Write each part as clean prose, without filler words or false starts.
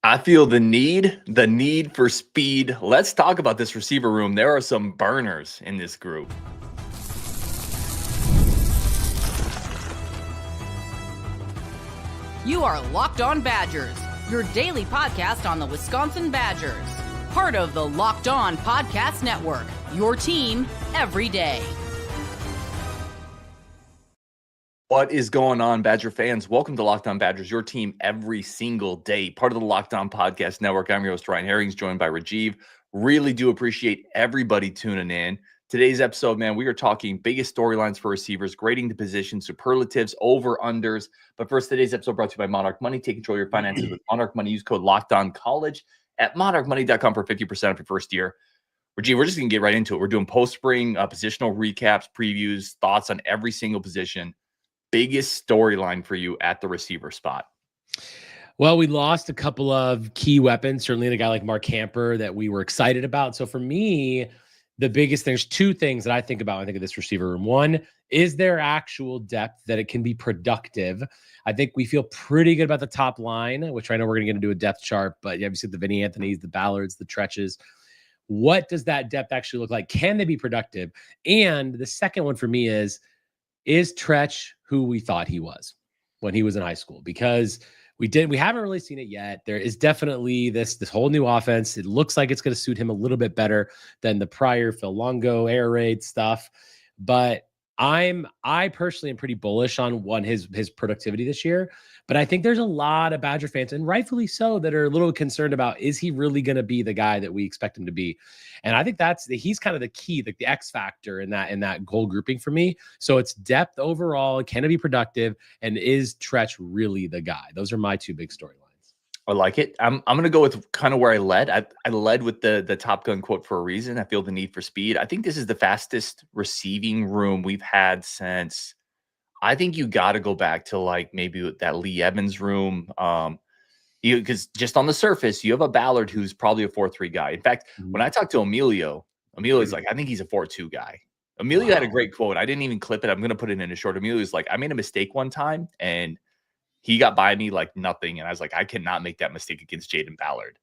I feel the need for speed. Let's talk about this receiver room. There are some burners in this group. You are Locked On Badgers, your daily podcast on the Wisconsin Badgers. Part of the Locked On Podcast Network, your team every day. What is going on, Badger fans? Welcome to Locked On Badgers, your team every single day. Part of the Locked On Podcast Network. I'm your host, Ryan Herrings, joined by Rajiv. Really do appreciate everybody tuning in. Today's episode, man, we are talking biggest storylines for receivers, grading the position, superlatives, over-unders. But first, today's episode brought to you by Monarch Money. Take control of your finances with Monarch Money. Use code LOCKEDONCollege at monarchmoney.com for 50% off your first year. Rajiv, we're just going to get right into it. We're doing post-spring positional recaps, previews, thoughts on every single position. Biggest storyline for you at the receiver spot? Well, we lost a couple of key weapons, certainly a guy like Mark Camper that we were excited about. So for me, the biggest thing, there's two things that I think about when I think of this receiver room. One, is there actual depth that it can be productive? I think we feel pretty good about the top line, which I know we're going to get into a depth chart, but you obviously the Vinnie Anthonys, the Ballards, the Treches. What does that depth actually look like? Can they be productive? And the second one for me is Trech who we thought he was when he was in high school? Because we haven't really seen it yet. There is definitely this whole new offense. It looks like it's going to suit him a little bit better than the prior Phil Longo air raid stuff. But I personally am pretty bullish on his productivity this year. But I think there's a lot of Badger fans, and rightfully so, that are a little concerned about, is he really going to be the guy that we expect him to be? And I think he's kind of the key, the X factor in that goal grouping for me. So it's depth overall, can it be productive, and is Trech really the guy? Those are my two big storylines. I like it. I'm going to go with kind of where I led. I led with the Top Gun quote for a reason. I feel the need for speed. I think this is the fastest receiving room we've had since, I think you got to go back to like maybe that Lee Evans room. Because just on the surface, you have a Ballard who's probably a 4-3 guy. In fact, when I talked to Emilio's like, I think he's a 4-2 guy. Emilio had a great quote. I didn't even clip it. I'm going to put it in a short. Emilio's like, I made a mistake one time and he got by me like nothing. And I was like, I cannot make that mistake against Jayden Ballard.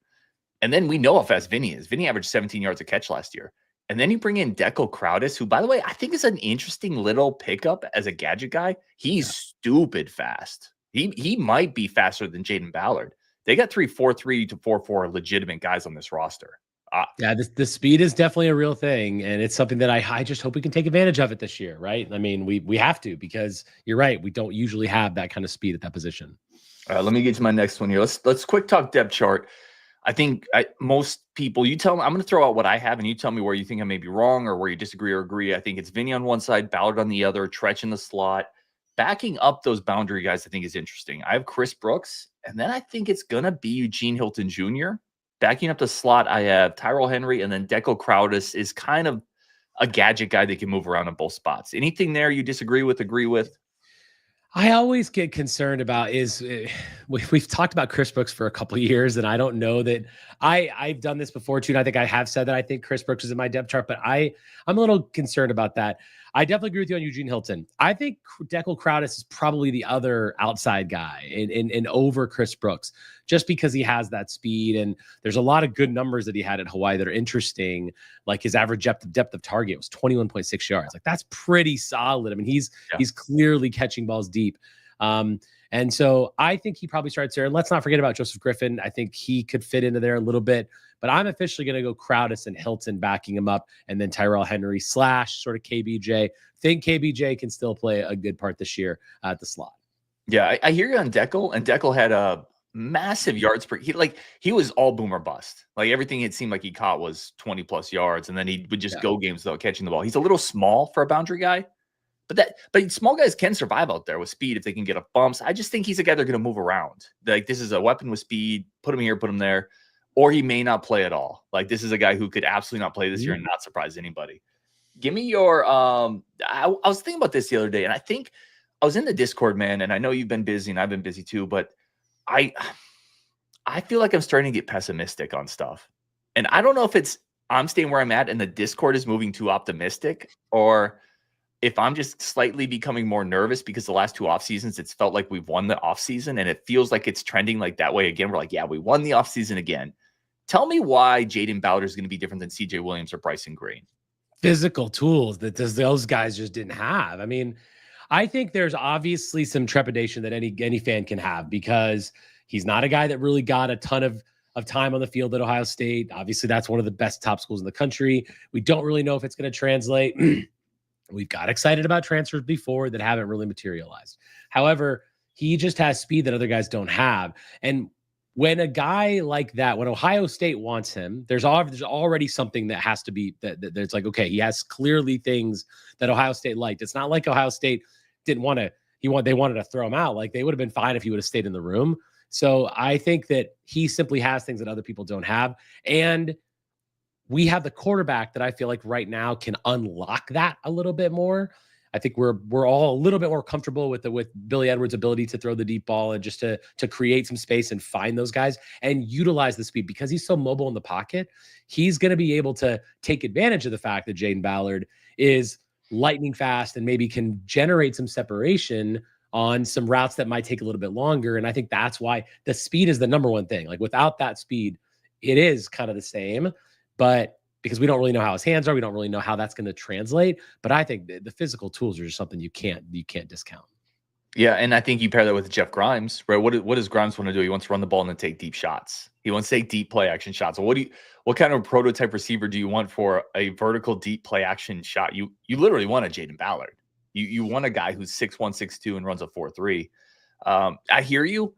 And then we know how fast Vinny is. Vinny averaged 17 yards a catch last year. And then you bring in Crowdus, who, by the way, I think is an interesting little pickup as a gadget guy. He's stupid fast. He might be faster than Jaden Ballard. They got 4.3 to 4.4 legitimate guys on this roster. Yeah, the speed is definitely a real thing, and it's something that I just hope we can take advantage of it this year, right? I mean, we have to, because you're right, we don't usually have that kind of speed at that position. All right, let me get to my next one here. Let's quick talk depth chart. I think most people, you tell me, I'm going to throw out what I have, and you tell me where you think I may be wrong or where you disagree or agree. I think it's Vinny on one side, Ballard on the other, Trech in the slot. Backing up those boundary guys, I think is interesting. I have Chris Brooks, and then I think it's going to be Eugene Hilton Jr. Backing up the slot, I have Tyrell Henry, and then Crowdus is kind of a gadget guy that can move around in both spots. Anything there you disagree with, agree with? I always get concerned about we've talked about Chris Brooks for a couple of years, and I don't know that I've done this before too. And I think I have said that I think Chris Brooks is in my depth chart, but I'm a little concerned about that. I definitely agree with you on Eugene Hilton. I think Crowdus is probably the other outside guy in over Chris Brooks, just because he has that speed, and there's a lot of good numbers that he had at Hawaii that are interesting. Like his average depth of target was 21.6 yards. Like that's pretty solid. I mean, he's clearly catching balls deep. And so I think he probably starts there. And let's not forget about Joseph Griffin. I think he could fit into there a little bit, but I'm officially going to go Crowdus and Hilton backing him up, and then Tyrell Henry / sort of KBJ. Think KBJ can still play a good part this year at the slot. Yeah, I hear you on Deckel, and Deckel had a massive yards per. He was all boom or bust. Like everything it seemed like he caught was 20+ yards, and then he would just go games without catching the ball. He's a little small for a boundary guy. But small guys can survive out there with speed if they can get up bumps. I just think he's a guy they're going to move around. Like this is a weapon with speed. Put him here, put him there, or he may not play at all. Like this is a guy who could absolutely not play this year and not surprise anybody. Give me your. I was thinking about this the other day, and I think I was in the Discord, man. And I know you've been busy, and I've been busy too. But I feel like I'm starting to get pessimistic on stuff, and I don't know if it's I'm staying where I'm at, and the Discord is moving too optimistic, or if I'm just slightly becoming more nervous because the last 2 off seasons, it's felt like we've won the off season, and it feels like it's trending like that way again. We're like, yeah, we won the off season again. Tell me why Jayden Ballard is going to be different than CJ Williams or Bryson Green. Physical tools that those guys just didn't have. I mean, I think there's obviously some trepidation that any fan can have because he's not a guy that really got a ton of time on the field at Ohio State. Obviously, that's one of the best top schools in the country. We don't really know if it's going to translate. We've got excited about transfers before that haven't really materialized. However, he just has speed that other guys don't have. And when a guy like that, when Ohio State wants him, there's already something that has to be that there's like, okay, he has clearly things that Ohio State liked. It's not like Ohio State didn't want to, they wanted to throw him out. Like they would have been fine if he would have stayed in the room. So I think that he simply has things that other people don't have. And we have the quarterback that I feel like right now can unlock that a little bit more. I think we're all a little bit more comfortable with Billy Edwards' ability to throw the deep ball and just to create some space and find those guys and utilize the speed because he's so mobile in the pocket. He's going to be able to take advantage of the fact that Jayden Ballard is lightning fast and maybe can generate some separation on some routes that might take a little bit longer. And I think that's why the speed is the number one thing. Like without that speed, it is kind of the same, but because we don't really know how his hands are, we don't really know how that's going to translate. But I think the physical tools are just something you can't discount. Yeah, and I think you pair that with Jeff Grimes, right? What does Grimes want to do? He wants to run the ball and then take deep shots. He wants to take deep play action shots. So what kind of prototype receiver do you want for a vertical deep play action shot? You literally want a Jayden Ballard. You want a guy who's 6'1", 6'2", and runs a 4.3. I hear you.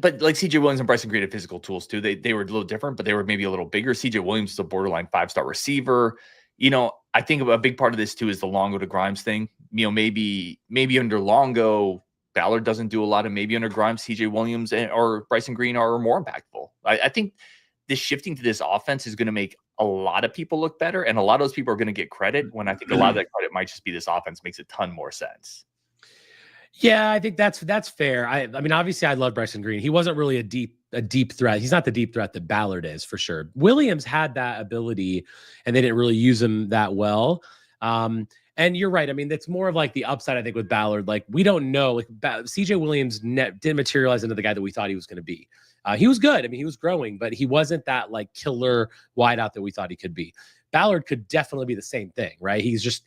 But like CJ Williams and Bryson Green had physical tools too. They were a little different, but they were maybe a little bigger. CJ Williams is a borderline 5-star receiver. I think a big part of this too is the Longo to Grimes thing. Maybe under Longo, Ballard doesn't do a lot, and maybe under Grimes, CJ Williams or Bryson Green are more impactful. I think this shifting to this offense is going to make a lot of people look better, and a lot of those people are going to get credit when I think a lot of that credit might just be this offense makes a ton more sense. Yeah, I think that's fair. I mean, obviously, I love Bryson Green. He wasn't really a deep threat. He's not the deep threat that Ballard is, for sure. Williams had that ability, and they didn't really use him that well. And you're right. I mean, it's more of like the upside, I think, with Ballard. Like, we don't know. Like, CJ Williams didn't materialize into the guy that we thought he was going to be. He was good. I mean, he was growing, but he wasn't that like killer wideout that we thought he could be. Ballard could definitely be the same thing, right? He's just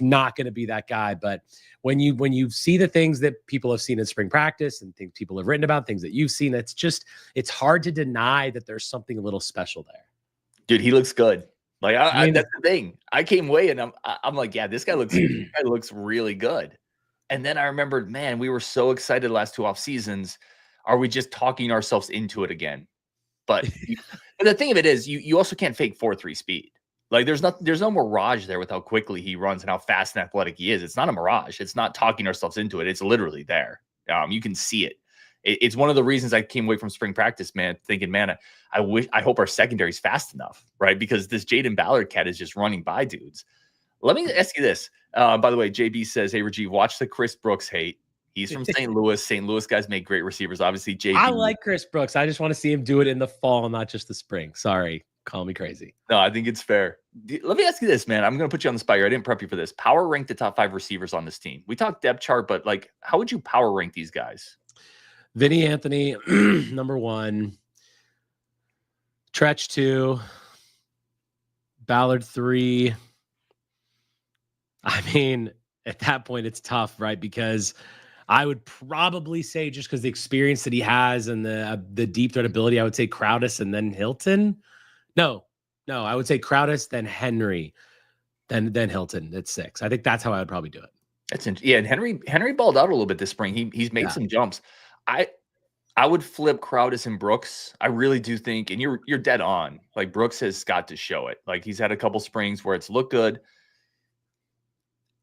not going to be that guy. But when you see the things that people have seen in spring practice and things people have written about, things that you've seen, it's hard to deny that there's something a little special there. Dude, he looks good. Like I mean, that's the thing. I came away and I'm like, yeah, this guy looks really good. And then I remembered, man, we were so excited the last 2 off seasons. Are we just talking ourselves into it again? But the thing of it is, you also can't fake 4.3 speed. Like there's no mirage there with how quickly he runs and how fast and athletic he is. It's not a mirage. It's not talking ourselves into it. It's literally there. You can see it. It's one of the reasons I came away from spring practice, man, thinking, man, I hope our secondary is fast enough, right? Because this Jayden Ballard cat is just running by dudes. Let me ask you this. By the way, JB says, hey, Rajiv, watch the Chris Brooks hate. He's from St. Louis. St. Louis guys make great receivers. Obviously, JB. I like Chris Brooks. I just want to see him do it in the fall, not just the spring. Sorry. Call me crazy. No, I think it's fair. Let me ask you this, man. I'm going to put you on the spot here. I didn't prep you for this. Power rank the top 5 receivers on this team. We talked depth chart, but like, how would you power rank these guys? Vinnie Anthony, number 1. Trech 2. Ballard 3. I mean, at that point, it's tough, right? Because I would probably say, just because the experience that he has and the deep threat ability, I would say Crowdus and then Hilton. No, I would say Crowdus, then Henry, then Hilton at 6. I think that's how I would probably do it. That's interesting. Yeah, and Henry balled out a little bit this spring. He's made some jumps. I would flip Crowdus and Brooks. I really do think, and you're dead on. Like Brooks has got to show it. Like he's had a couple springs where it's looked good,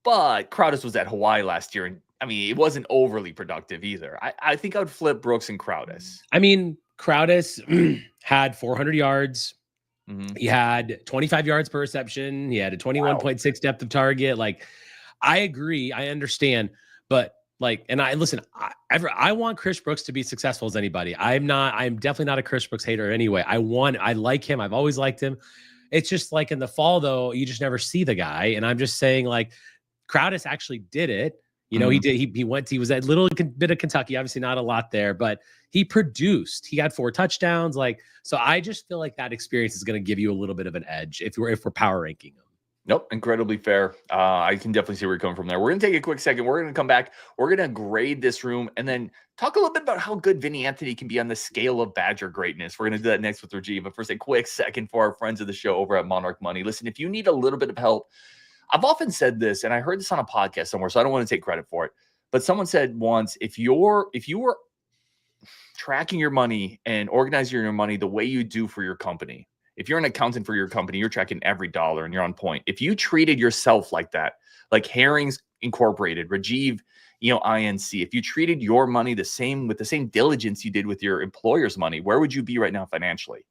but Crowdus was at Hawaii last year, and I mean it wasn't overly productive either. I think I would flip Brooks and Crowdus. I mean, Crowdus had 400 yards. Mm-hmm. He had 25 yards per reception. He had a 21.6 depth of target. Like, I agree. I understand. But like, and I want Chris Brooks to be successful as anybody. I'm definitely not a Chris Brooks hater anyway. I like him. I've always liked him. It's just like in the fall, though, you just never see the guy. And I'm just saying, like, Crowdus actually did it. You know, he was at little bit of Kentucky, obviously not a lot there, but he produced. He got 4 touchdowns. Like, so I just feel like that experience is going to give you a little bit of an edge if we're power ranking them. Nope, incredibly fair. I can definitely see where you're coming from there. We're going to take a quick second. We're going to come back. We're going to grade this room and then talk a little bit about how good Vinnie Anthony can be on the scale of Badger greatness. We're going to do that next with Rajiv. But first, a quick second for our friends of the show over at Monarch Money. Listen, if you need a little bit of help, I've often said this, and I heard this on a podcast somewhere, so I don't want to take credit for it. But someone said once, if you were tracking your money and organizing your money the way you do for your company, if you're an accountant for your company, you're tracking every dollar and you're on point. If you treated yourself like that, like Herring's Incorporated, Rajiv, INC, if you treated your money with the same diligence you did with your employer's money, where would you be right now financially?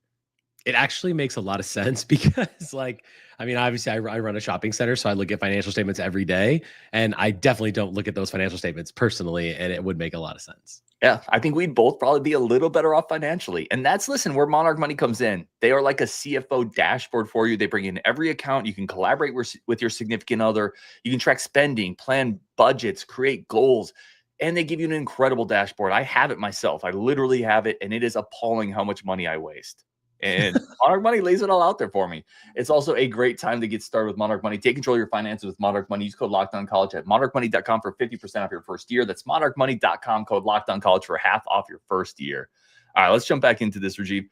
It actually makes a lot of sense because, like, I mean, obviously I run a shopping center, so I look at financial statements every day, and I definitely don't look at those financial statements personally, and it would make a lot of sense. Yeah, I think we'd both probably be a little better off financially. And listen, where Monarch Money comes in. They are like a CFO dashboard for you. They bring in every account. You can collaborate with your significant other. You can track spending, plan budgets, create goals, and they give you an incredible dashboard. I have it myself. I literally have it, and it is appalling how much money I waste. And Monarch Money lays it all out there for me. It's also a great time to get started with Monarch Money. Take control of your finances with Monarch Money. Use code LOCKEDONCollege at monarchmoney.com for 50% off your first year. That's monarchmoney.com, code LOCKEDONCollege for half off your first year. All right, let's jump back into this, Rajiv.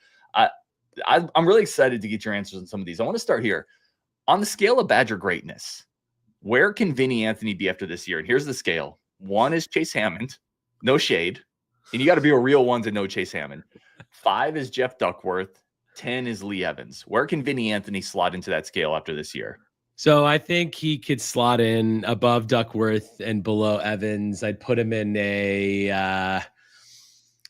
I'm really excited to get your answers on some of these. I want to start here. On the scale of Badger greatness, where can Vinnie Anthony be after this year? And here's the scale. 1 is Chase Hammond. No shade. And you got to be a real one to know Chase Hammond. 5 is Jeff Duckworth. 10 is Lee Evans. Where can Vinnie Anthony slot into that scale after this year? So I think he could slot in above Duckworth and below Evans. I'd put him in a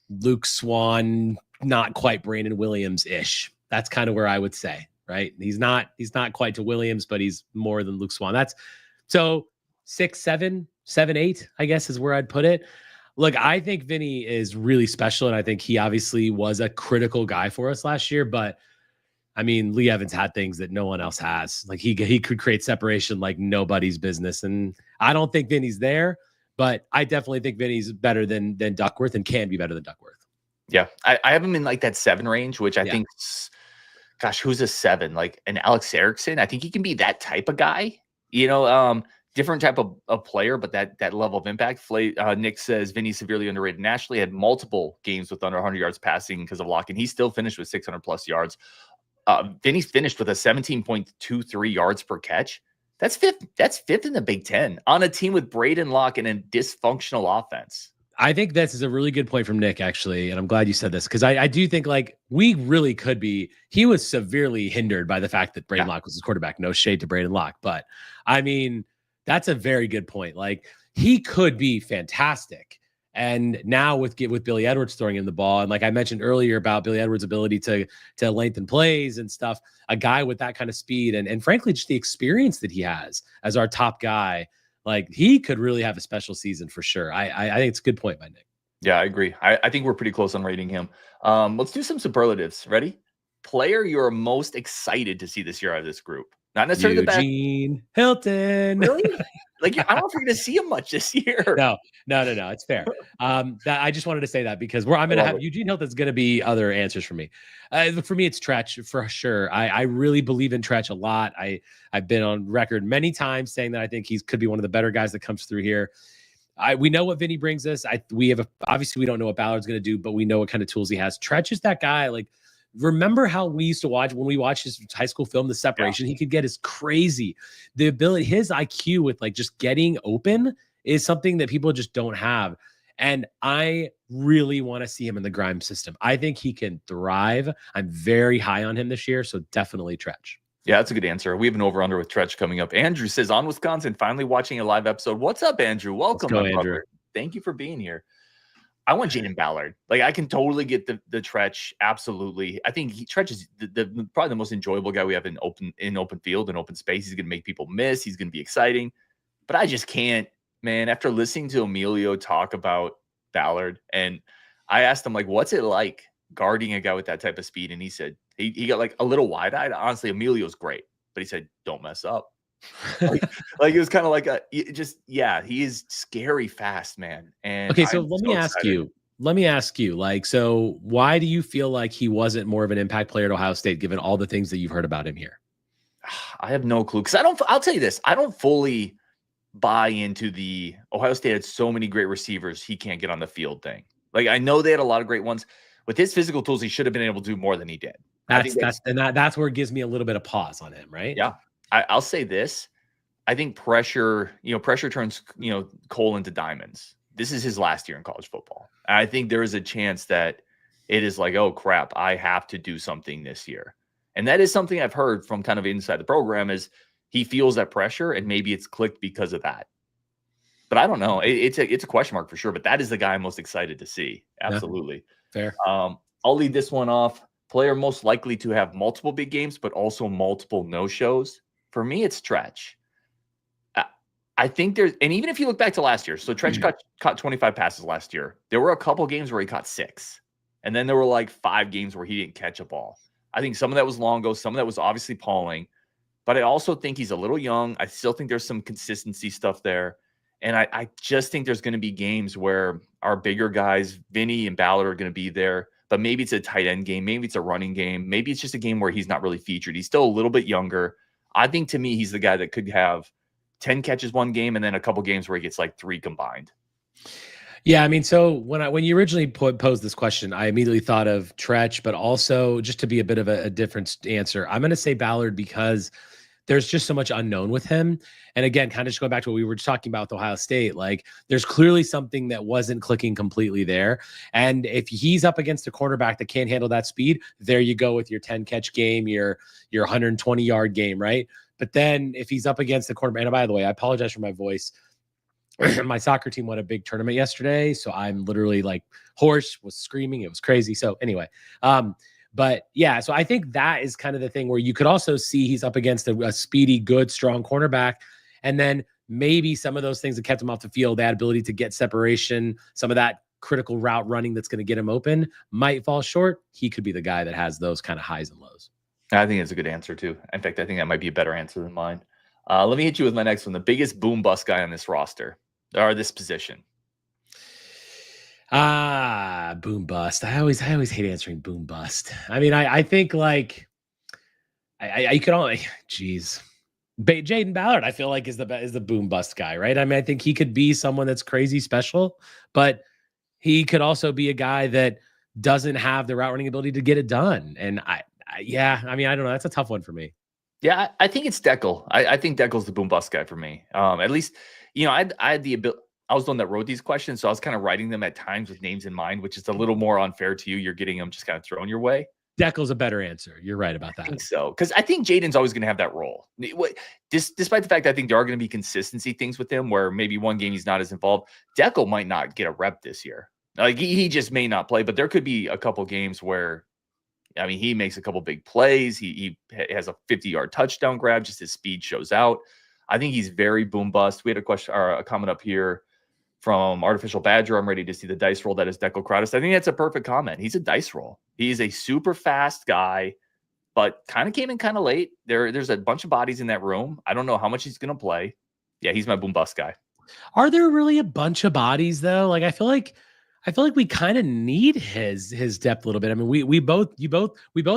Luke Swan, not quite Brandon Williams-ish. That's kind of where I would say, right? He's not quite to Williams, but he's more than Luke Swan. That's so 6, 7, 7, 8, I guess is where I'd put it. Look, I think Vinny is really special, and I think he obviously was a critical guy for us last year. But I mean, Lee Evans had things that no one else has. Like he could create separation like nobody's business, and I don't think Vinny's there, but I definitely think Vinny's better than Duckworth and can be better than Duckworth. Yeah, I have him in like that 7 range, which I think, gosh, who's a 7? Like an Alex Erickson. I think he can be that type of guy. Different type of player, but that level of impact. Nick says Vinny's severely underrated nationally. Had multiple games with under 100 yards passing because of lock, and he still finished with 600 plus yards. Vinny's finished with a 17.23 yards per catch. That's fifth in the Big Ten on a team with Braden Locke and a dysfunctional offense. I think this is a really good point from Nick, actually, and I'm glad you said this because I do think like we really could be. He was severely hindered by the fact that Braden Locke was his quarterback. No shade to Braden Locke, but I mean. That's a very good point. Like he could be fantastic. And now with Billy Edwards throwing him the ball, and like I mentioned earlier about Billy Edwards' ability to lengthen plays and stuff, a guy with that kind of speed and frankly, just the experience that he has as our top guy, like he could really have a special season for sure. I think it's a good point by Nick. Yeah, I agree. I think we're pretty close on rating him. Let's do some superlatives. Ready? Player you're most excited to see this year out of this group. Not necessarily Eugene Hilton. Really? Like, I don't know if you're going to see him much this year. No. It's fair. That I just wanted to say that because I'm going to have Eugene Hilton's going to be other answers for me. For me, it's Trech for sure. I really believe in Trech a lot. I've been on record many times saying that I think he could be one of the better guys that comes through here. We know what Vinny brings us. Obviously we don't know what Ballard's going to do, but we know what kind of tools he has. Trech is that guy. Like, remember how we used to watch when we watched his high school film, The Separation? He could get is crazy. The ability, his IQ with like just getting open is something that people just don't have. And I really want to see him in the Grimes system. I think he can thrive. I'm very high on him this year. So definitely Trech. Yeah, that's a good answer. We have an over-under with Trech coming up. Andrew says, on Wisconsin, finally watching a live episode. What's up, Andrew? Welcome, Let's go, Andrew. Thank you for being here. I want Jayden Ballard. Like, I can totally get the Trech. Absolutely. I think Trech is probably the most enjoyable guy we have in open field and open space. He's going to make people miss. He's going to be exciting. But I just can't, man, after listening to Emilio talk about Ballard, and I asked him, like, what's it like guarding a guy with that type of speed? And he said, He got like a little wide-eyed. Honestly, Emilio's great, but he said, "Don't mess up." like it was kind of like he is scary fast, man. And Okay, so I'm so excited. let me ask you, like, so why do you feel like he wasn't more of an impact player at Ohio State, given all the things that you've heard about him here? I have no clue because I'll tell you this. I don't fully buy into the Ohio State had so many great receivers he can't get on the field thing. Like I know they had a lot of great ones. With his physical tools, he should have been able to do more than he did. That's where it gives me a little bit of pause on him, right? Yeah. I'll say this. I think pressure turns, coal into diamonds. This is his last year in college football. And I think there is a chance that it is like, oh crap, I have to do something this year. And that is something I've heard from kind of inside the program is he feels that pressure and maybe it's clicked because of that. But I don't know. It's a question mark for sure, but that is the guy I'm most excited to see. Absolutely. Yeah, fair. I'll lead this one off. Player most likely to have multiple big games, but also multiple no-shows. For me, it's Trech. I think and even if you look back to last year, so Trech caught 25 passes last year. There were a couple games where he caught 6. And then there were like 5 games where he didn't catch a ball. I think some of that was Longo, some of that was obviously Pauling. But I also think he's a little young. I still think there's some consistency stuff there. And I just think there's going to be games where our bigger guys, Vinny and Ballard, are going to be there. But maybe it's a tight end game. Maybe it's a running game. Maybe it's just a game where he's not really featured. He's still a little bit younger. I think to me, he's the guy that could have 10 catches one game and then a couple games where he gets like 3 combined. Yeah, I mean, so when you originally posed this question, I immediately thought of Trech, but also just to be a bit of a different answer, I'm going to say Ballard because there's just so much unknown with him. And again, kind of just going back to what we were just talking about with Ohio State, like there's clearly something that wasn't clicking completely there. And if he's up against a quarterback that can't handle that speed, there you go with your 10 catch game, your 120 yard game, right? But then if he's up against the quarterback, and by the way, I apologize for my voice. My soccer team won a big tournament yesterday. So I'm literally like hoarse, was screaming. It was crazy. So anyway, but yeah, so I think that is kind of the thing where you could also see he's up against a speedy, good, strong cornerback. And then maybe some of those things that kept him off the field, that ability to get separation, some of that critical route running that's going to get him open might fall short. He could be the guy that has those kind of highs and lows. I think it's a good answer too. In fact, I think that might be a better answer than mine. Let me hit you with my next one. The biggest boom bust guy on this roster or this position. Boom bust. I always hate answering boom bust. I mean, I think like I could only, geez, Jayden Ballard, I feel like is the boom bust guy, right? I mean, I think he could be someone that's crazy special, but he could also be a guy that doesn't have the route running ability to get it done. And I mean, I don't know. That's a tough one for me. Yeah, I think it's Deckel. I think Deckel's the boom bust guy for me. At least, I had the ability. I was the one that wrote these questions, so I was kind of writing them at times with names in mind, which is a little more unfair to you. You're getting them just kind of thrown your way. Deckel's a better answer. You're right about that. I think so, because I think Jaden's always going to have that role. Despite the fact that I think there are going to be consistency things with him where maybe one game he's not as involved. Deckel might not get a rep this year. Like he just may not play, but there could be a couple games where, I mean, he makes a couple big plays. He has a 50-yard touchdown grab. Just his speed shows out. I think he's very boom bust. We had a question or a comment up here from Artificial Badger. I'm ready to see the dice roll that is Deckel Crowdus. I think that's a perfect comment. He's a dice roll. He's a super fast guy, but kind of came in kind of late. There's a bunch of bodies in that room. I don't know how much he's going to play. Yeah, he's my boom bust guy. Are there really a bunch of bodies though? Like I feel like we kind of need his depth a little bit. I mean, we both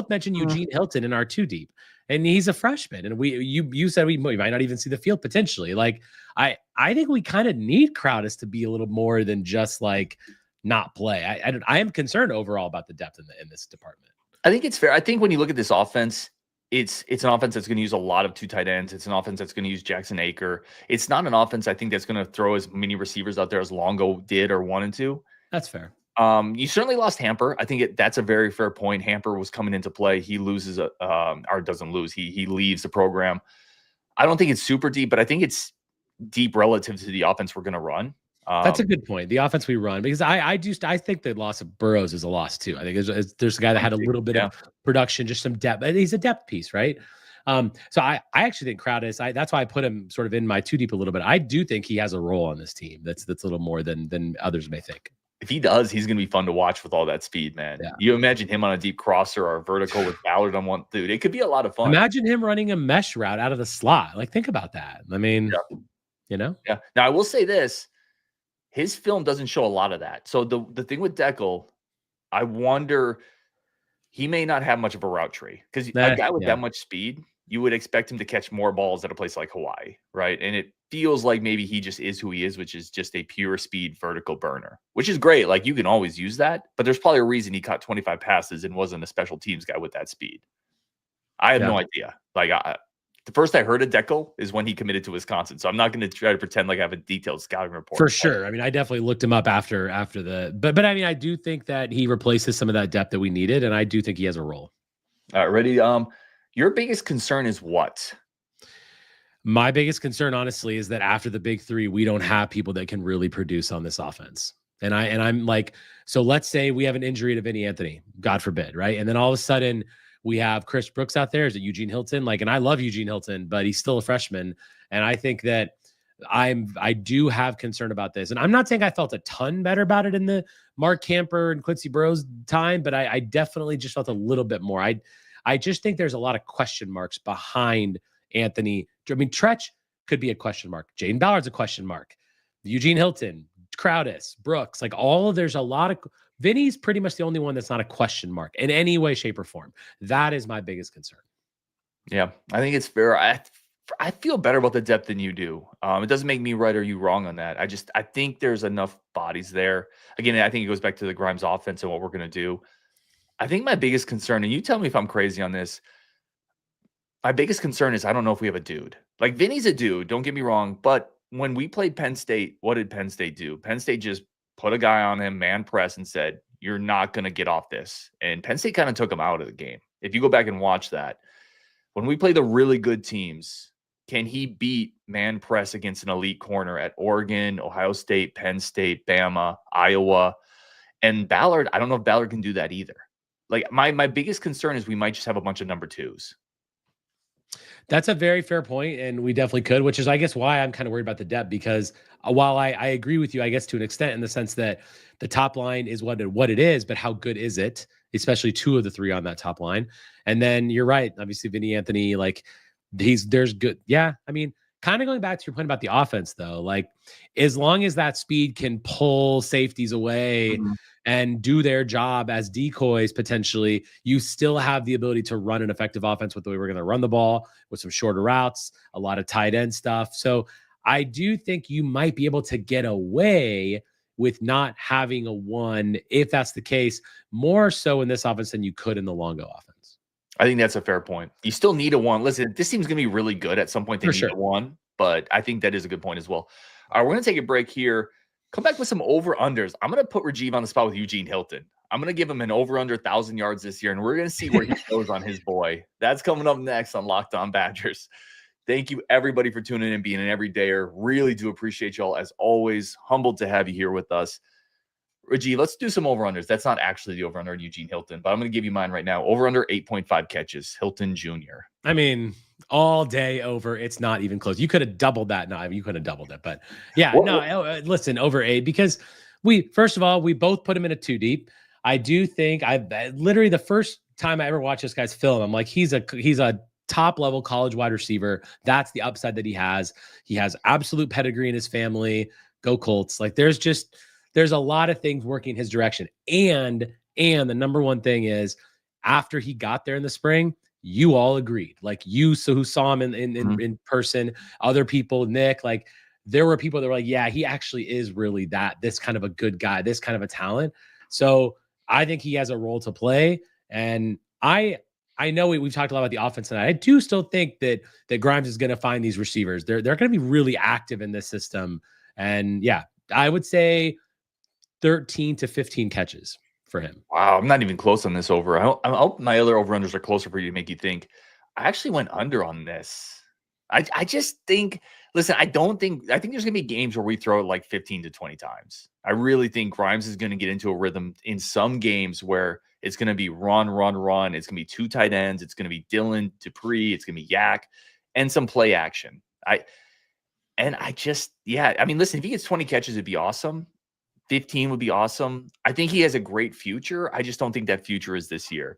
mentioned Eugene Hilton in our 2 deep, and he's a freshman. And you said we might not even see the field potentially. Like I think we kind of need Crowdus to be a little more than just like not play. I am concerned overall about the depth in this department. I think it's fair. I think when you look at this offense, it's an offense that's going to use a lot of 2 tight ends. It's an offense that's going to use Jackson Aker. It's not an offense I think that's going to throw as many receivers out there as Longo did or wanted to. That's fair. You certainly lost Hamper. I think that's a very fair point. Hamper was coming into play. He loses or doesn't lose. He leaves the program. I don't think it's super deep, but I think it's deep relative to the offense we're going to run. That's a good point. The offense we run, because I think the loss of Burrows is a loss too. I think there's a guy that had a little bit of production, just some depth. He's a depth piece, right? So I actually think Crowdus, that's why I put him sort of in my 2 deep a little bit. I do think he has a role on this team that's a little more than others may think. If he does, he's going to be fun to watch with all that speed, man. Yeah. You imagine him on a deep crosser or a vertical with Ballard on one. Dude, it could be a lot of fun. Imagine him running a mesh route out of the slot. Like, think about that. I mean, you know? Yeah. Now, I will say this. His film doesn't show a lot of that. So the thing with Deckel, I wonder, he may not have much of a route tree because a guy with that much speed, you would expect him to catch more balls at a place like Hawaii, right? And it feels like maybe he just is who he is, which is just a pure speed vertical burner, which is great. Like, you can always use that, but there's probably a reason he caught 25 passes and wasn't a special teams guy with that speed. I have no idea. Like, the first I heard of Deckel is when he committed to Wisconsin. So I'm not going to try to pretend like I have a detailed scouting report. For sure. I mean, I definitely looked him up after but I mean, I do think that he replaces some of that depth that we needed, and I do think he has a role. All right, ready? Your biggest concern is what? My biggest concern, honestly, is that after the big three, we don't have people that can really produce on this offense. And I'm like, so let's say we have an injury to Vinnie Anthony, God forbid, right? And then all of a sudden we have Chris Brooks out there. Is it Eugene Hilton? Like, and I love Eugene Hilton, but he's still a freshman. And I think that I do have concern about this. And I'm not saying I felt a ton better about it in the Mark Camper and Quincy Burrows time, but I definitely just felt a little bit more. I just think there's a lot of question marks behind Anthony. I mean, Trech could be a question mark. Jayden Ballard's a question mark. Eugene Hilton, Crowdus, Brooks, like there's a lot of. Vinny's pretty much the only one that's not a question mark in any way, shape, or form. That is my biggest concern. Yeah, I think it's fair. I feel better about the depth than you do. It doesn't make me right or you wrong on that. I think there's enough bodies there. Again, I think it goes back to the Grimes offense and what we're going to do. I think my biggest concern, and you tell me if I'm crazy on this, my biggest concern is I don't know if we have a dude. Like, Vinny's a dude, don't get me wrong, but when we played Penn State, what did Penn State do? Penn State just put a guy on him, man press, and said, you're not going to get off this. And Penn State kind of took him out of the game. If you go back and watch that, when we play the really good teams, can he beat man press against an elite corner at Oregon, Ohio State, Penn State, Bama, Iowa? And Ballard, I don't know if Ballard can do that either. Like, my biggest concern is we might just have a bunch of number twos. That's a very fair point, and we definitely could, which is, I guess, why I'm kind of worried about the depth, because while I agree with you, I guess, to an extent, in the sense that the top line is what it is, but how good is it, especially two of the three on that top line? And then you're right. Obviously, Vinnie Anthony, like, there's good. Yeah. I mean, kind of going back to your point about the offense, though, like, as long as that speed can pull safeties away and do their job as decoys, potentially, you still have the ability to run an effective offense with the way we're going to run the ball, with some shorter routes, a lot of tight end stuff. So I do think you might be able to get away with not having a one, if that's the case, more so in this offense than you could in the Longo offense. I think that's a fair point. You still need a one. Listen, this team's going to be really good at some point. They need a one, but I think that is a good point as well. All right, we're going to take a break here. Come back with some over-unders. I'm going to put Rajiv on the spot with Eugene Hilton. I'm going to give him an over-under 1,000 yards this year, and we're going to see where he goes on his boy. That's coming up next on Locked On Badgers. Thank you, everybody, for tuning in and being an everydayer. Really do appreciate y'all, as always. Humbled to have you here with us. Rajiv, let's do some over-unders. That's not actually the over-under in Eugene Hilton, but I'm going to give you mine right now. Over-under 8.5 catches, Hilton Jr. I mean, all day over. It's not even close. You could have doubled that. No, you could have doubled it. But yeah, listen, over 8, because first of all, we both put him in a 2 deep. I do think I literally, the first time I ever watched this guy's film, I'm like, he's a top level college wide receiver. That's the upside that he has. He has absolute pedigree in his family. Go Colts. Like, there's a lot of things working his direction. And the number one thing is, after he got there in the spring, you all agreed, like, who saw him in person, other people, Nick, like, there were people that were like, yeah, he actually is really this kind of a good guy, this kind of a talent. So I think he has a role to play. And I know we've talked a lot about the offense tonight. I do still think that Grimes is going to find these receivers. They're going to be really active in this system. And yeah, I would say 13 to 15 catches for him. Wow, I'm not even close on this over. I hope my other over-unders are closer for you to make you think. I actually went under on this. I just think, listen, I think there's going to be games where we throw it like 15 to 20 times. I really think Grimes is going to get into a rhythm in some games where it's going to be run. It's going to be 2 tight ends. It's going to be Dylan, Dupree. It's going to be Yak, and some play action. I mean, listen, if he gets 20 catches, it'd be awesome. 15 would be awesome. I think he has a great future. I just don't think that future is this year.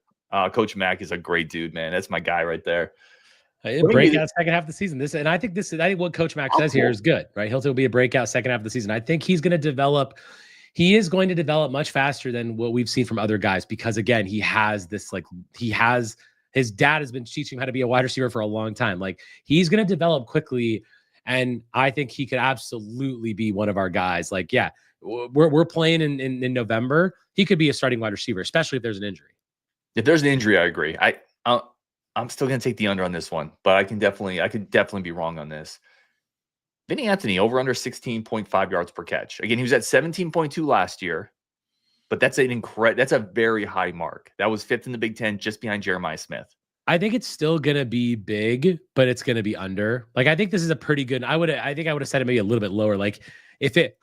Coach Mack is a great dude, man. That's my guy right there. Breakout second half of the season. I think what Coach Mack says here is good, right? Hilton will be a breakout second half of the season. I think he's going to develop. He is going to develop much faster than what we've seen from other guys because, again, he has this his dad has been teaching him how to be a wide receiver for a long time. Like, he's going to develop quickly, and I think he could absolutely be one of our guys. Like, yeah, we're playing in November. He could be a starting wide receiver, especially if there's an injury. If there's an injury, I agree. I'm still going to take the under on this one, but I could definitely be wrong on this. Vinnie Anthony over under 16.5 yards per catch. Again, he was at 17.2 last year, but that's a very high mark. That was 5th in the Big Ten, just behind Jeremiah Smith. I think it's still going to be big, but it's going to be under. Like, I think this is a pretty good. I think I would have said it maybe a little bit lower. Like,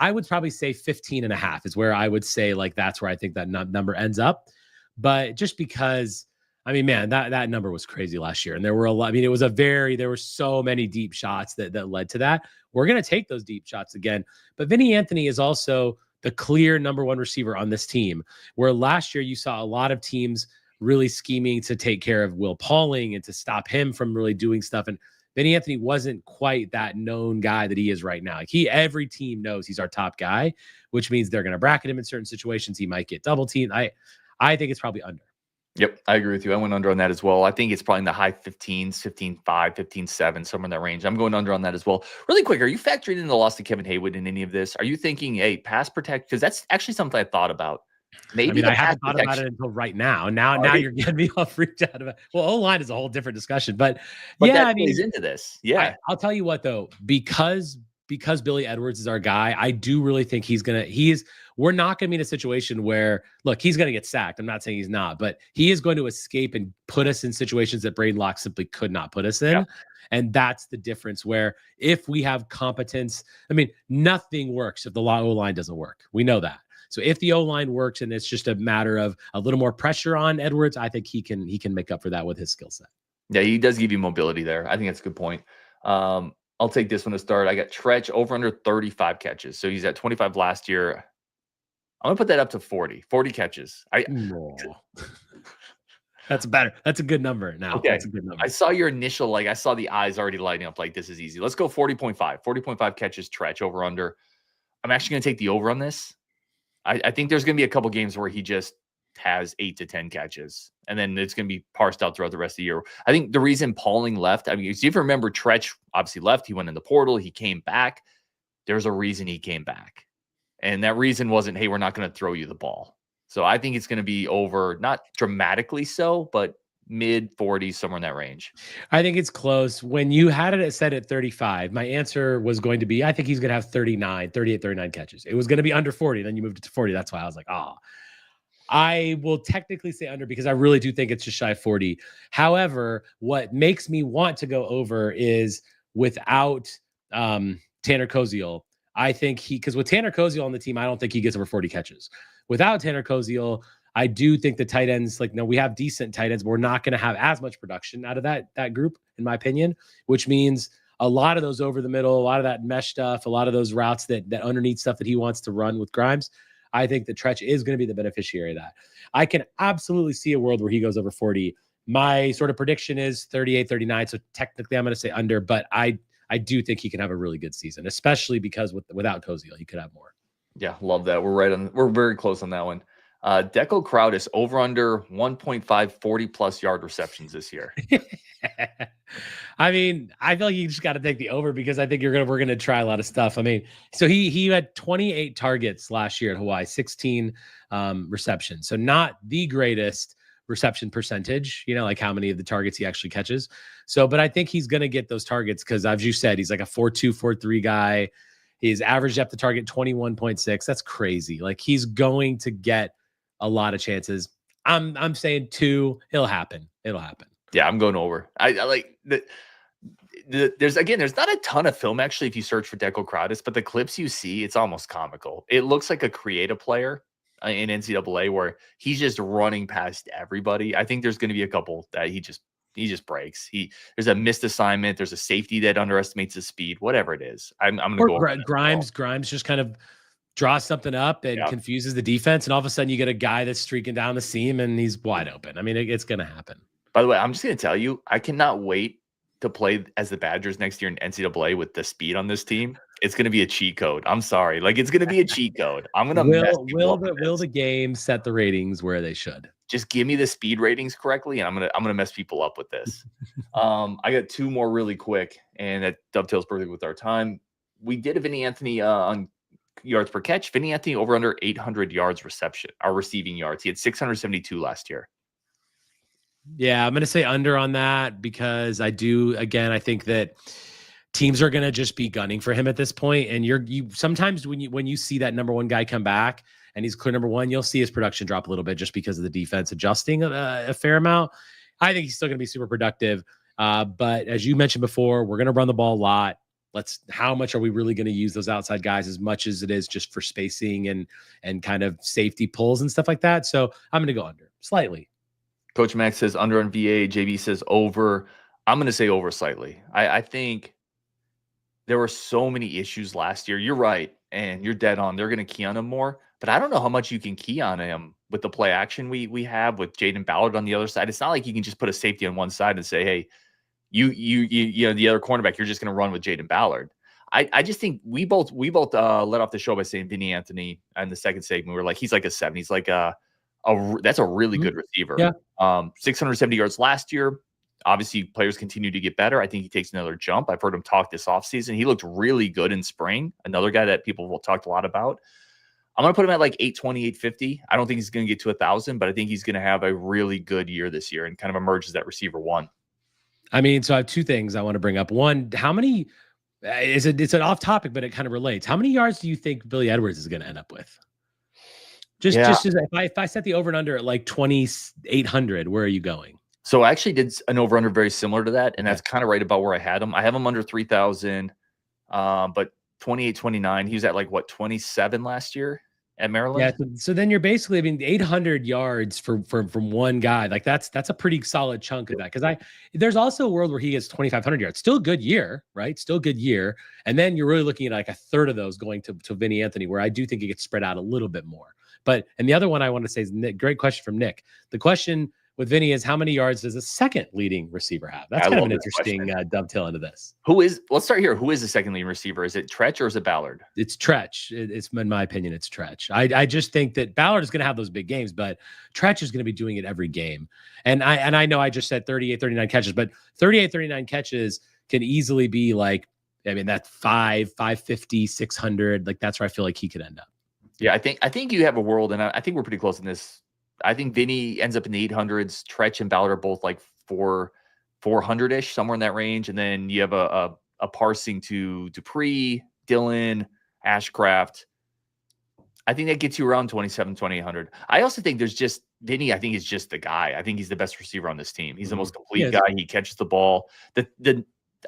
I would probably say 15.5 is where I would say, like, that's where I think that number ends up. But just because, I mean, man, that number was crazy last year. And there were a lot. I mean, there were so many deep shots that led to that. We're going to take those deep shots again. But Vinnie Anthony is also the clear number one receiver on this team, where last year you saw a lot of teams really scheming to take care of Will Pauling and to stop him from really doing stuff. And Vinnie Anthony wasn't quite that known guy that he is right now. Like, every team knows he's our top guy, which means they're going to bracket him in certain situations. He might get double teamed. I think it's probably under. Yep, I agree with you. I went under on that as well. I think it's probably in the high 15s, 15.5, 15.7, somewhere in that range. I'm going under on that as well. Really quick, are you factoring in the loss to Kevin Haywood in any of this? Are you thinking, hey, pass protect? Because that's actually something I thought about. Maybe I haven't thought about it until right now. Now you're getting me all freaked out about. Well, O-line is a whole different discussion, but yeah, that plays into this. Yeah, I'll tell you what though, because Billy Edwards is our guy, I do really think we're not going to be in a situation where, look, he's going to get sacked. I'm not saying he's not, but he is going to escape and put us in situations that Braden Locke simply could not put us in. Yeah. And that's the difference, where if we have competence, I mean, nothing works if the O-line doesn't work. We know that. So if the O-line works and it's just a matter of a little more pressure on Edwards, I think he can make up for that with his skill set. Yeah, he does give you mobility there. I think that's a good point. I'll take this one to start. I got Trech over under 35 catches. So he's at 25 last year. I'm going to put that up to 40 catches. That's better. That's a good number now. Okay. That's a good number. I saw your initial, I saw the eyes already lighting up like, this is easy. Let's go 40.5 catches, Trech over under. I'm actually going to take the over on this. I think there's going to be a couple games where he just has 8 to 10 catches, and then it's going to be parsed out throughout the rest of the year. I think the reason Pauling left, I mean, if you remember, Trech obviously left. He went in the portal. He came back. There's a reason he came back. And that reason wasn't, hey, we're not going to throw you the ball. So I think it's going to be over, not dramatically so, but mid 40s, somewhere in that range. I think it's close. When you had it set at 35, my answer was going to be, I think he's going to have 39 catches. It was going to be under 40. Then you moved it to 40. That's why I was like, I will technically say under because I really do think it's just shy of 40. However, what makes me want to go over is without Tanner Koziel. I think because with Tanner Koziel on the team, I don't think he gets over 40 catches. Without Tanner Koziel, I do think the tight ends, we have decent tight ends, but we're not going to have as much production out of that group, in my opinion, which means a lot of those over the middle, a lot of that mesh stuff, a lot of those routes that underneath stuff that he wants to run with Grimes. I think that Trech is going to be the beneficiary of that. I can absolutely see a world where he goes over 40. My sort of prediction is 38, 39. So technically I'm going to say under, but I do think he can have a really good season, especially because without Koziel, he could have more. Yeah, love that. We're very close on that one. Deco Crowdus over under 1.5 40+ yard receptions this year. I mean, I feel like you just got to take the over because I think we're gonna try a lot of stuff. I mean, so he had 28 targets last year at Hawaii, 16 receptions. So not the greatest reception percentage, like how many of the targets he actually catches. So, but I think he's gonna get those targets because, as you said, he's like a 4.2, 4.3 guy. His average depth of target 21.6. That's crazy. Like, he's going to get a lot of chances. I'm saying 2. It'll happen. Yeah, I'm going over. I like there's not a ton of film actually if you search for Deco Crowdus, but the clips you see, it's almost comical. It looks like a creative player in NCAA where he's just running past everybody. I think there's going to be a couple that he just breaks. There's a missed assignment. There's a safety that underestimates his speed. Whatever it is, I'm going to go. Grimes just kind of draws something up and Yeah. confuses the defense, and all of a sudden you get a guy that's streaking down the seam and he's wide open. I mean, it's going to happen. By the way, I'm just going to tell you, I cannot wait to play as the Badgers next year in NCAA with the speed on this team. It's going to be a cheat code. I'm sorry. Like, it's going to be a cheat code. I'm going to will the game set the ratings where they should? Just give me the speed ratings correctly, and I'm gonna mess people up with this. I got two more really quick, and that dovetails perfectly with our time. We did a Vinnie Anthony on yards per catch. Vinnie Anthony over under 800 yards receiving yards. He had 672 last year. Yeah, I'm going to say under on that because I think that teams are going to just be gunning for him at this point. And you sometimes when you see that number one guy come back and he's clear number one, you'll see his production drop a little bit just because of the defense adjusting a fair amount. I think he's still going to be super productive. But as you mentioned before, we're going to run the ball a lot. How much are we really going to use those outside guys as much as it is just for spacing and kind of safety pulls and stuff like that? So I'm going to go under slightly. Coach Max says under on VA. JB says over. I'm going to say over slightly. I think there were so many issues last year. You're right, and you're dead on. They're going to key on him more, but I don't know how much you can key on him with the play action we have with Jayden Ballard on the other side. It's not like you can just put a safety on one side and say, hey, you know, the other cornerback, you're just going to run with Jayden Ballard. I just think we both let off the show by saying Vinnie Anthony in the second segment. We were like, he's like a 7. He's like that's a really good receiver. Yeah. 670 yards last year. Obviously, players continue to get better. I think he takes another jump. I've heard him talk this offseason. He looked really good in spring. Another guy that people will talk a lot about. I'm going to put him at like 820, 850. I don't think he's going to get to 1,000, but I think he's going to have a really good year this year and kind of emerge as that receiver one. I mean, so I have two things I want to bring up. One, how many it's an off topic, but it kind of relates. How many yards do you think Billy Edwards is going to end up with? Just if I set the over and under at like 2,800, where are you going? So I actually did an over under very similar to that, and that's kind of right about where I had him. I have him under 3,000, but 28, 29. He was at like what 27 last year at Maryland. Yeah. So then you're basically, I mean, 800 yards from one guy. Like that's a pretty solid chunk of that. Because there's also a world where he gets 2,500 yards. Still a good year, right? Still a good year. And then you're really looking at like a third of those going to Vinnie Anthony, where I do think it gets spread out a little bit more. And the other one I want to say is Nick. Great question from Nick. The question with Vinny is how many yards does a second leading receiver have? That's kind of an interesting dovetail into this. Let's start here. Who is the second leading receiver? Is it Trech or is it Ballard? It's Trech. It's in my opinion, it's Trech. I just think that Ballard is going to have those big games, but Trech is going to be doing it every game. And I know I just said 38, 39 catches, but 38, 39 catches can easily be like, I mean, that's 550, 600. Like that's where I feel like he could end up. Yeah, I think you have a world, and I think we're pretty close in this. I think Vinny ends up in the 800s. Trech and Ballard are both like 400-ish, somewhere in that range. And then you have a parsing to Dupree, Dillon, Ashcraft. I think that gets you around 27, 2,800. I also think there's just Vinny, I think, is just the guy. I think he's the best receiver on this team. He's the most complete guy. He catches the ball.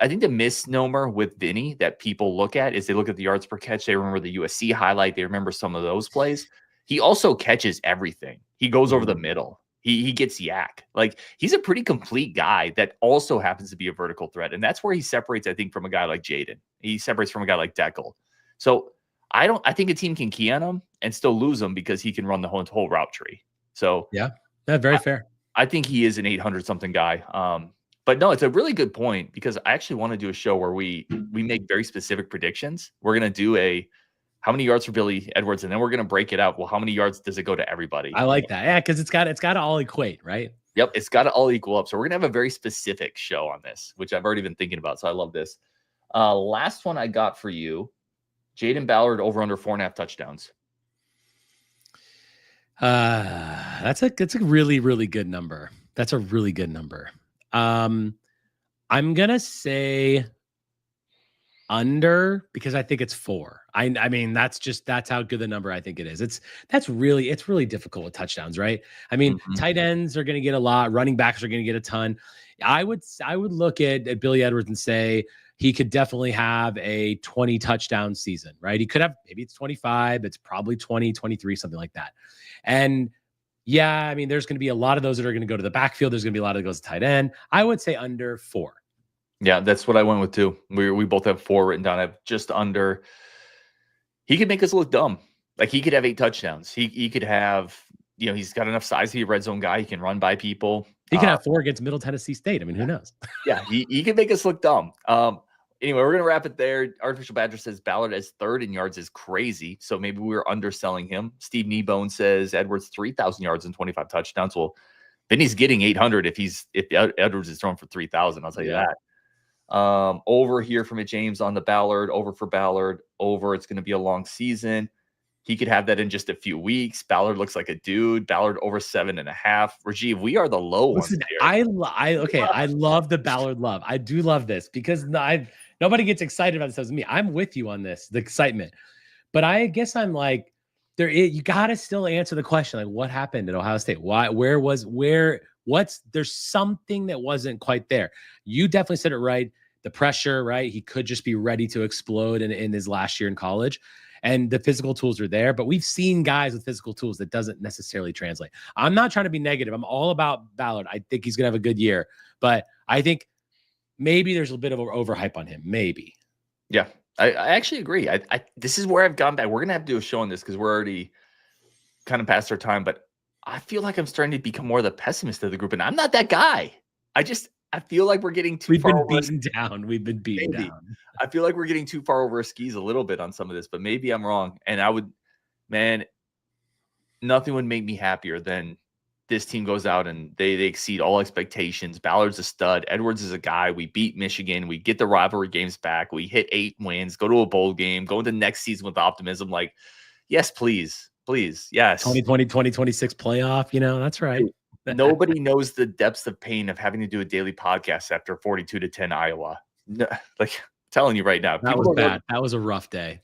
I think the misnomer with Vinny that people look at is they look at the yards per catch. They remember the USC highlight. They remember some of those plays. He also catches everything. He goes over the middle. He gets yak. Like he's a pretty complete guy that also happens to be a vertical threat. And that's where he separates, I think, from a guy like Jayden. He separates from a guy like Deckel. So I think a team can key on him and still lose him because he can run the whole route tree. So yeah, very fair. I think he is an 800 something guy. But no, it's a really good point because I actually want to do a show where we make very specific predictions. We're going to do how many yards for Billy Edwards, and then we're going to break it out. Well, how many yards does it go to everybody? I like that. Yeah, because it's got to all equate, right? Yep, it's got to all equal up. So we're going to have a very specific show on this, which I've already been thinking about. So I love this. Last one I got for you, Jayden Ballard over under 4.5 touchdowns. That's a really, really good number. That's a really good number. I'm gonna say under because I think it's 4. I mean that's how good the number I think it is. It's really difficult with touchdowns, right? I mean, tight ends are gonna get a lot, running backs are gonna get a ton. I would look at Billy Edwards and say he could definitely have a 20 touchdown season, right? He could have, maybe it's 25, it's probably 20, 23, something like that. And yeah, I mean, there's going to be a lot of those that are going to go to the backfield. There's going to be a lot that goes to tight end. I would say under 4. Yeah, that's what I went with too. We both have 4 written down. I have just under. He could make us look dumb. Like he could have 8 touchdowns. He could have, he's got enough size to be a red zone guy. He can run by people. He could have 4 against Middle Tennessee State. I mean, who knows? Yeah, he can make us look dumb. Anyway, we're going to wrap it there. Artificial Badger says Ballard as 3rd in yards is crazy. So maybe we were underselling him. Steve Kneebone says Edwards 3,000 yards and 25 touchdowns. Well, Vinny's getting 800 if Edwards is thrown for 3,000. I'll tell you that. Over here from it, James on the Ballard. Over for Ballard. Over. It's going to be a long season. He could have that in just a few weeks. Ballard looks like a dude. Ballard over 7.5. Rajiv, we are the low ones here. I love the Ballard love. I do love this because nobody gets excited about this as me. I'm with you on this, the excitement. But I guess I'm like, you got to still answer the question, like what happened at Ohio State? There's something that wasn't quite there. You definitely said it right. The pressure, right? He could just be ready to explode in his last year in college. And the physical tools are there, but we've seen guys with physical tools that doesn't necessarily translate. I'm not trying to be negative. I'm all about Ballard. I think he's going to have a good year, but I think maybe there's a bit of overhype on him. Maybe. Yeah, I actually agree. This is where I've gone back. We're going to have to do a show on this because we're already kind of past our time, but I feel like I'm starting to become more the pessimist of the group, and I'm not that guy. I feel like we're getting too far over. We've been beaten down. I feel like we're getting too far over our skis a little bit on some of this, but maybe I'm wrong. And nothing would make me happier than this team goes out and they exceed all expectations. Ballard's a stud. Edwards is a guy. We beat Michigan. We get the rivalry games back. We hit 8 wins, go to a bowl game, go into next season with optimism. Like, yes, please. Yes. 2020, 2026 playoff. That's right. Nobody knows the depths of pain of having to do a daily podcast after 42-10 Iowa. No, like I'm telling you right now, that was bad. That was a rough day.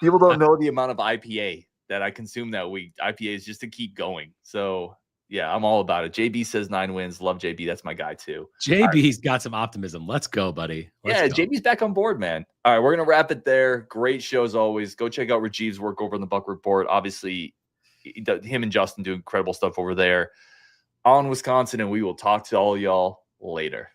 People don't know the amount of IPA that I consumed that week. IPA is just to keep going. So yeah, I'm all about it. JB says 9 wins. Love JB. That's my guy too. JB's got some optimism. Let's go, buddy. Let's go. JB's back on board, man. All right, we're gonna wrap it there. Great show as always. Go check out Rajiv's work over in the Buck Report. Obviously, him and Justin do incredible stuff over there on Wisconsin, and we will talk to all y'all later.